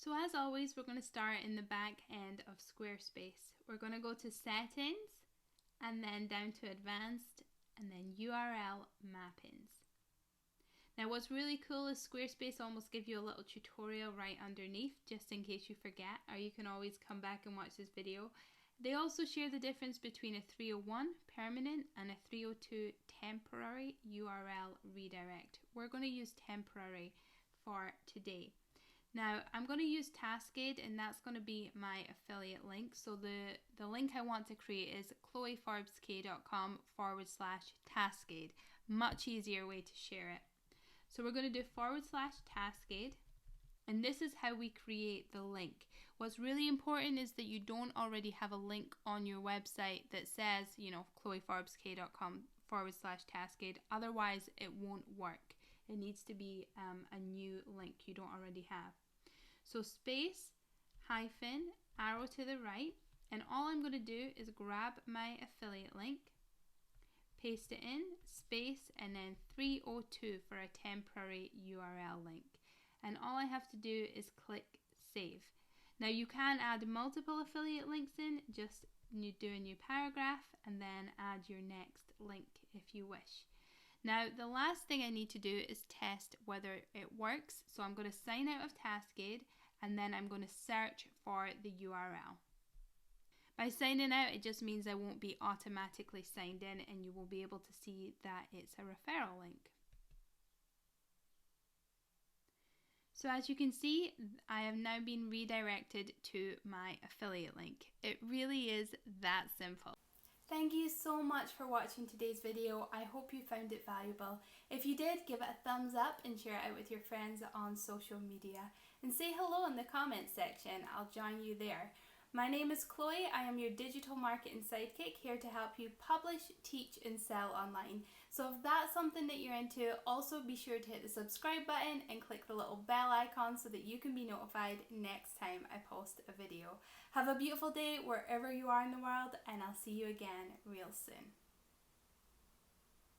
So as always, we're going to start in the back end of Squarespace. We're going to go to Settings and then down to Advanced and then URL Mappings. Now what's really cool is Squarespace almost gives you a little tutorial right underneath just in case you forget, or you can always come back and watch this video. They also share the difference between a 301 permanent and a 302 temporary URL redirect. We're going to use temporary for today. Now I'm going to use Taskade, and that's going to be my affiliate link. So the link I want to create is chloeforbeskay.com/Taskade. Much easier way to share it. So we're going to do /Taskade, and this is how we create the link. What's really important is that you don't already have a link on your website that says, chloeforbeskay.com/Taskade. Otherwise it won't work. It needs to be a new link you don't already have. So space, hyphen, arrow to the right, and all I'm going to do is grab my affiliate link, paste it in, space, and then 302 for a temporary URL link. And all I have to do is click save. Now you can add multiple affiliate links in, just do a new paragraph and then add your next link if you wish. Now the last thing I need to do is test whether it works. So I'm going to sign out of Taskade and then I'm going to search for the URL. By signing out, it just means I won't be automatically signed in and you will be able to see that it's a referral link. So as you can see, I have now been redirected to my affiliate link. It really is that simple. Thank you so much for watching today's video. I hope you found it valuable. If you did, give it a thumbs up and share it out with your friends on social media. And say hello in the comments section. I'll join you there. My name is Chloe. I am your digital marketing sidekick, here to help you publish, teach and sell online. So if that's something that you're into, also be sure to hit the subscribe button and click the little bell icon so that you can be notified next time I post a video. Have a beautiful day wherever you are in the world, and I'll see you again real soon.